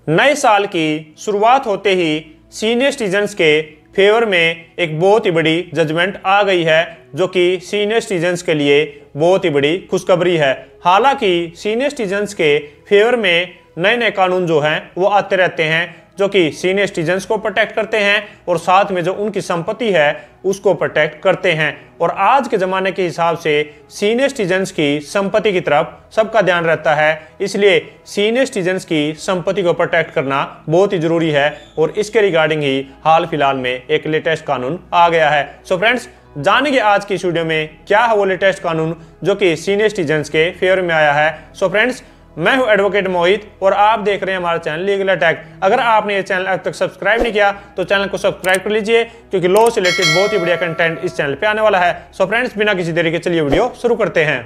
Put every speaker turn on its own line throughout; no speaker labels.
नए साल की शुरुआत होते ही सीनियर सिटीजन्स के फेवर में एक बहुत ही बड़ी जजमेंट आ गई है, जो कि सीनियर सिटीजन्स के लिए बहुत ही बड़ी खुशखबरी है। हालांकि सीनियर सिटीजन्स के फेवर में नए नए कानून जो हैं वो आते रहते हैं, जो कि सीनियर सिटीजन्स को प्रोटेक्ट करते हैं और साथ में जो उनकी संपत्ति है उसको प्रोटेक्ट करते हैं। और आज के ज़माने के हिसाब से सीनियर सिटीजन्स की संपत्ति की तरफ सबका ध्यान रहता है, इसलिए सीनियर सिटीजन्स की संपत्ति को प्रोटेक्ट करना बहुत ही जरूरी है। और इसके रिगार्डिंग ही हाल फिलहाल में एक लेटेस्ट कानून आ गया है। सो फ्रेंड्स, जानेंगे आज की इस वीडियो में क्या है वो लेटेस्ट कानून जो कि सीनियर सिटीजन्स के फेवर में आया है। सो फ्रेंड्स, मैं हूं एडवोकेट मोहित और आप देख रहे हैं हमारा चैनल लीगल अटैक। अगर आपने ये चैनल अब तक सब्सक्राइब नहीं किया तो चैनल को सब्सक्राइब कर लीजिए, क्योंकि लॉ से रिलेटेड बहुत ही बढ़िया कंटेंट इस चैनल पे आने वाला है। सो फ्रेंड्स, बिना किसी देरी के चलिए वीडियो शुरू करते हैं।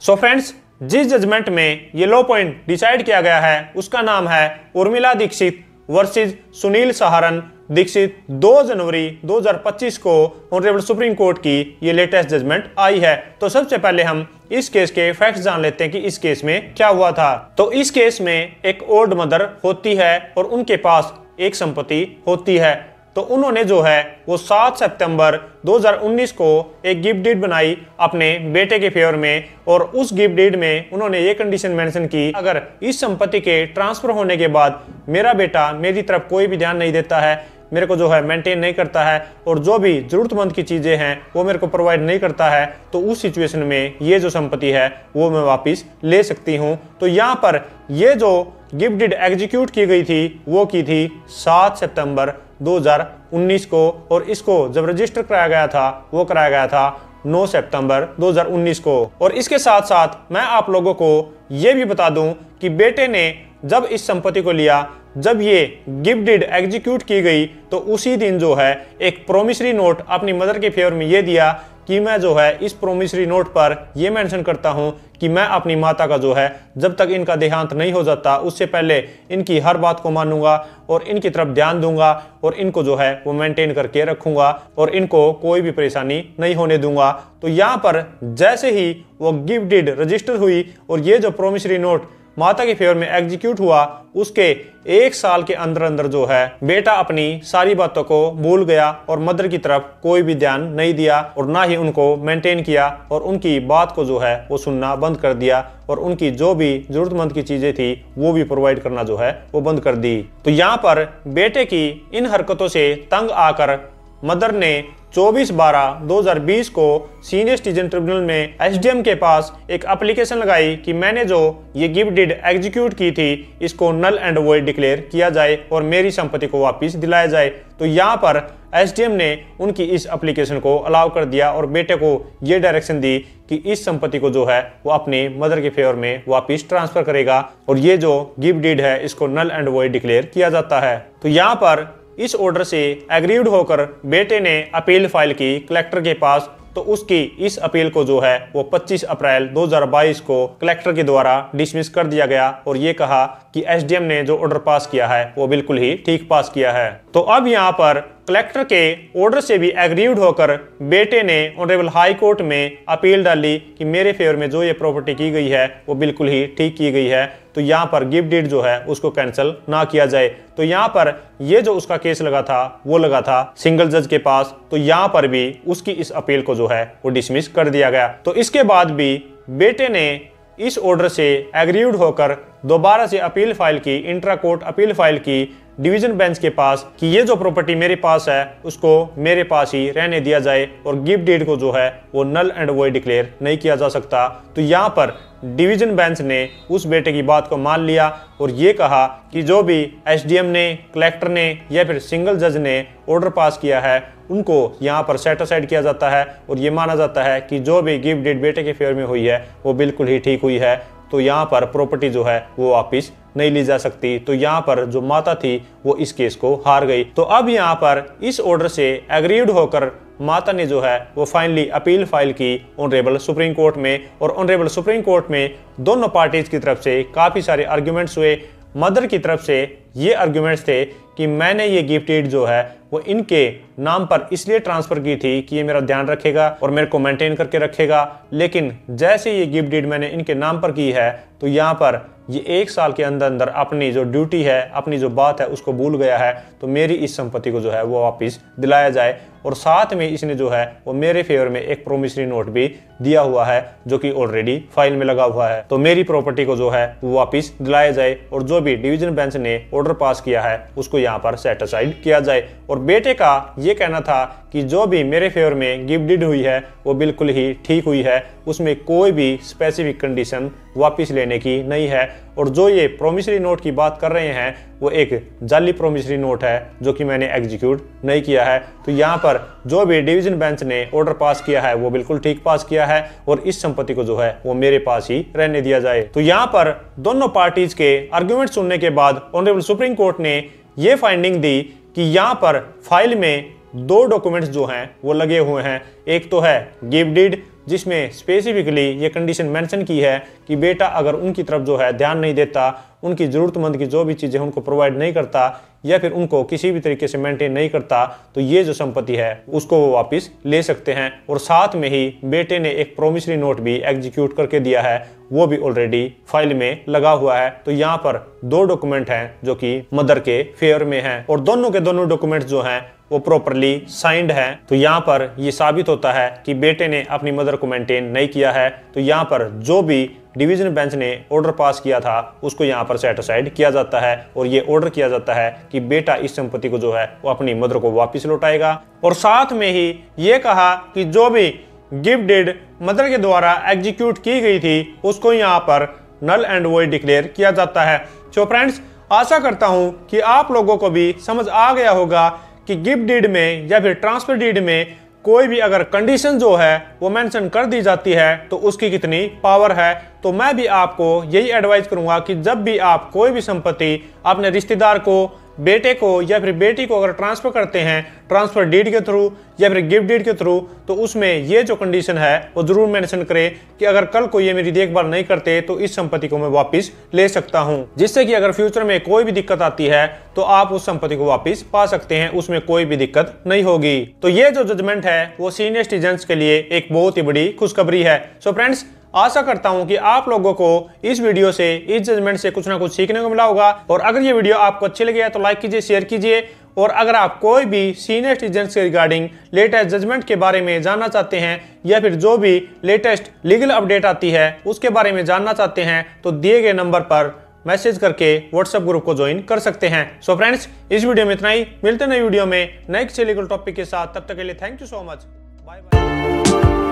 सो फ्रेंड्स, जिस जजमेंट में ये लॉ पॉइंट डिसाइड किया गया है उसका नाम है उर्मिला दीक्षित वर्सेस सुनील सहारन दीक्षित। 2 जनवरी 2025 को ऑनरेबल सुप्रीम कोर्ट की ये लेटेस्ट जजमेंट आई है। तो सबसे पहले हम इस केस के फैक्ट्स जान लेते हैं कि इस केस में क्या हुआ था। तो इस केस में एक ओल्ड मदर होती है और उनके पास एक संपत्ति होती है। तो उन्होंने जो है वो 7 सितंबर 2019 को एक गिफ्ट डीड बनाई अपने बेटे के फेवर में, और उस गिफ्ट डीड में उन्होंने ये कंडीशन मेंशन की, अगर इस संपत्ति के ट्रांसफर होने के बाद मेरा बेटा मेरी तरफ कोई भी ध्यान नहीं देता है, मेरे को जो है मेंटेन नहीं करता है और जो भी जरूरतमंद की चीज़ें हैं वो मेरे को प्रोवाइड नहीं करता है, तो उस सिचुएशन में ये जो संपत्ति है वो मैं वापस ले सकती हूँ। तो यहाँ पर ये जो गिफ्ट डीड एग्जीक्यूट की गई थी वो की थी 7 सितंबर 2019 को, और इसको जब रजिस्टर कराया गया था वो कराया गया था 9 सितंबर 2019 को। और इसके साथ साथ मैं आप लोगों को ये भी बता दूं कि बेटे ने जब इस संपत्ति को लिया, जब ये गिफ्ट डीड एग्जीक्यूट की गई, तो उसी दिन जो है एक प्रोमिसरी नोट अपनी मदर के फेवर में ये दिया कि मैं जो है इस प्रोमिसरी नोट पर ये मेंशन करता हूं कि मैं अपनी माता का जो है जब तक इनका देहांत नहीं हो जाता उससे पहले इनकी हर बात को मानूंगा और इनकी तरफ ध्यान दूंगा और इनको जो है वो मेंटेन करके रखूंगा और इनको कोई भी परेशानी नहीं होने दूंगा। तो यहाँ पर जैसे ही वो गिफ्ट डीड रजिस्टर हुई और ये जो प्रोमिसरी नोट माता के फेवर में एग्जीक्यूट हुआ, उसके 1 साल के अंदर अंदर जो है बेटा अपनी सारी बातों को भूल गया और मदर की तरफ कोई भी ध्यान नहीं दिया और ना ही उनको मेंटेन किया और उनकी बात को जो है वो सुनना बंद कर दिया और उनकी जो भी जरूरतमंद की चीजें थी वो भी प्रोवाइड करना जो है वो बंद कर दी। तो यहाँ पर बेटे की इन हरकतों से तंग आकर मदर ने 24/12/2020 को सीनियर सिटीजन ट्रिब्यूनल में एसडीएम के पास एक एप्लीकेशन लगाई कि मैंने जो ये गिफ्ट डीड एग्जीक्यूट की थी इसको नल एंड वॉइड डिक्लेयर किया जाए और मेरी संपत्ति को वापस दिलाया जाए। तो यहाँ पर एसडीएम ने उनकी इस एप्लीकेशन को अलाउ कर दिया और बेटे को ये डायरेक्शन दी कि इस संपत्ति को जो है वो अपने मदर के फेवर में वापस ट्रांसफर करेगा और ये जो गिफ्ट डीड है इसको नल एंड वॉइड डिक्लेयर किया जाता है। तो यहाँ पर इस ऑर्डर से एग्रीड होकर बेटे ने अपील फाइल की कलेक्टर के पास। तो उसकी इस अपील को जो है वो 25 अप्रैल 2022 को कलेक्टर के द्वारा डिसमिस कर दिया गया और ये कहा कि एसडीएम ने जो ऑर्डर पास किया है वो बिल्कुल ही ठीक पास किया है। तो अब यहाँ पर कलेक्टर के ऑर्डर से भी एग्रीड होकर बेटे ने ऑनरेबल हाई कोर्ट में अपील डाली कि मेरे फेवर में जो ये प्रॉपर्टी की गई है वो बिल्कुल ही ठीक की गई है, तो यहाँ पर गिफ्ट डीड जो है उसको कैंसिल ना किया जाए। तो यहाँ पर ये जो उसका केस लगा था वो लगा था सिंगल जज के पास, तो यहाँ पर भी उसकी इस अपील को जो है वो डिसमिस कर दिया गया। तो इसके बाद भी बेटे ने इस ऑर्डर से एग्रीड होकर दोबारा से अपील फाइल की, इंट्रा कोर्ट अपील फाइल की डिवीजन बेंच के पास कि ये जो प्रॉपर्टी मेरे पास है उसको मेरे पास ही रहने दिया जाए और गिफ्ट डीड को जो है वो नल एंड वॉइड डिक्लेयर नहीं किया जा सकता। तो यहाँ पर डिवीजन बेंच ने उस बेटे की बात को मान लिया और ये कहा कि जो भी एसडीएम ने, कलेक्टर ने या फिर सिंगल जज ने ऑर्डर पास किया है उनको यहाँ पर सेट असाइड किया जाता है और ये माना जाता है कि जो भी गिफ्ट डीड बेटे के फेवर में हुई है वो बिल्कुल ही ठीक हुई है। तो यहाँ पर प्रॉपर्टी जो है वो वापस नहीं ली जा सकती। तो यहाँ पर जो माता थी वो इस केस को हार गई। तो अब यहाँ पर इस ऑर्डर से एग्रीड होकर माता ने जो है वो फाइनली अपील फाइल की ऑनरेबल सुप्रीम कोर्ट में, और ऑनरेबल सुप्रीम कोर्ट में दोनों पार्टीज की तरफ से काफी सारे आर्ग्यूमेंट्स हुए। मदर की तरफ से ये आर्ग्यूमेंट्स थे कि मैंने ये गिफ्ट डीड जो है वो इनके नाम पर इसलिए ट्रांसफर की थी कि ये मेरा ध्यान रखेगा और मेरे को मेंटेन करके रखेगा, लेकिन जैसे ये गिफ्ट डीड मैंने इनके नाम पर की है तो यहाँ पर ये 1 साल के अंदर अंदर अपनी जो ड्यूटी है, अपनी जो बात है उसको भूल गया है, तो मेरी इस संपत्ति को जो है वो वापस दिलाया जाए। और साथ में इसने जो है वो मेरे फेवर में एक प्रोमिसरी नोट भी दिया हुआ है जो कि ऑलरेडी फाइल में लगा हुआ है, तो मेरी प्रॉपर्टी को जो है वो वापस दिलाया जाए और जो भी डिवीजन बेंच ने ऑर्डर पास किया है उसको यहाँ पर सेट असाइड किया जाए। और बेटे का ये कहना था कि जो भी मेरे फेवर में गिफ्ट डीड हुई है वो बिल्कुल ही ठीक हुई है, उसमें कोई भी स्पेसिफिक कंडीशन वापस लेने की नहीं है। और जो ये प्रोमिसरी नोट की बात कर रहे हैं वो एक जाली प्रोमिसरी नोट है जो कि मैंने एग्जीक्यूट नहीं किया है। तो यहाँ पर जो भी डिवीजन बेंच ने ऑर्डर पास किया है वो बिल्कुल ठीक पास किया है और इस संपत्ति को जो है वो मेरे पास ही रहने दिया जाए। तो यहाँ पर दोनों पार्टीज के आर्ग्यूमेंट सुनने के बाद ऑनरेबल सुप्रीम कोर्ट ने ये फाइंडिंग दी कि यहाँ पर फाइल में 2 डॉक्यूमेंट्स जो हैं वो लगे हुए हैं। एक तो है गिफ्ट डीड जिसमें स्पेसिफिकली ये कंडीशन मेंशन की है कि बेटा अगर उनकी तरफ जो है ध्यान नहीं देता, उनकी ज़रूरतमंद की जो भी चीज़ें उनको प्रोवाइड नहीं करता या फिर उनको किसी भी तरीके से मेंटेन नहीं करता, तो ये जो संपत्ति है उसको वो वापस ले सकते हैं। और साथ में ही बेटे ने एक प्रोमिसरी नोट भी एग्जीक्यूट करके दिया है, वो भी ऑलरेडी फाइल में लगा हुआ है। तो यहाँ पर 2 डॉक्यूमेंट हैं जो कि मदर के फेवर में हैं और दोनों के दोनों डॉक्यूमेंट्स जो हैं वो प्रॉपरली साइंड है। तो यहाँ पर ये साबित होता है कि बेटे ने अपनी मदर को मेंटेन नहीं किया है। तो यहाँ पर जो भी डिवीजन बेंच ने ऑर्डर पास किया था उसको यहाँ पर सेट असाइड किया जाता है और ये ऑर्डर किया जाता है कि बेटा इस संपत्ति को जो है वो अपनी मदर को वापस लौटाएगा। और साथ में ही ये कहा कि जो भी गिफ्ट डीड मदर के द्वारा एग्जीक्यूट की गई थी उसको यहाँ पर नल एंड वॉइड डिक्लेयर किया जाता है। तो फ्रेंड्स, आशा करता हूँ कि आप लोगों को भी समझ आ गया होगा कि गिफ्ट डीड में या फिर ट्रांसफर डीड में कोई भी अगर कंडीशन जो है वो मेंशन कर दी जाती है तो उसकी कितनी पावर है। तो मैं भी आपको यही एडवाइस करूंगा कि जब भी आप कोई भी संपत्ति अपने रिश्तेदार को, बेटे को या फिर बेटी को अगर ट्रांसफर करते हैं ट्रांसफर डीड के थ्रू या फिर गिफ्ट डीड के थ्रू, तो उसमें ये जो कंडीशन है वो जरूर मेंशन करें कि अगर कल को ये मेरी देखभाल नहीं करते तो इस संपत्ति को मैं वापस ले सकता हूं, जिससे कि अगर फ्यूचर में कोई भी दिक्कत आती है तो आप उस संपत्ति को वापस पा सकते हैं, उसमें कोई भी दिक्कत नहीं होगी। तो ये जो जजमेंट है वो सीनियर सिटीजन्स के लिए एक बहुत ही बड़ी खुशखबरी है। सो फ्रेंड्स, आशा करता हूं कि आप लोगों को इस वीडियो से, इस जजमेंट से कुछ ना कुछ सीखने को मिला होगा। और अगर ये वीडियो आपको अच्छी लगी है तो लाइक कीजिए, शेयर कीजिए। और अगर आप कोई भी सीनियर सिटीजन्स के रिगार्डिंग लेटेस्ट जजमेंट के बारे में जानना चाहते हैं या फिर जो भी लेटेस्ट लीगल अपडेट आती है उसके बारे में जानना चाहते हैं तो दिए गए नंबर पर मैसेज करके व्हाट्सएप ग्रुप को ज्वाइन कर सकते हैं। सो फ्रेंड्स, इस वीडियो में इतना ही। मिलते हैं नई वीडियो में नए किसी लीगल टॉपिक के साथ। तब तक के लिए thank you so much. Bye bye.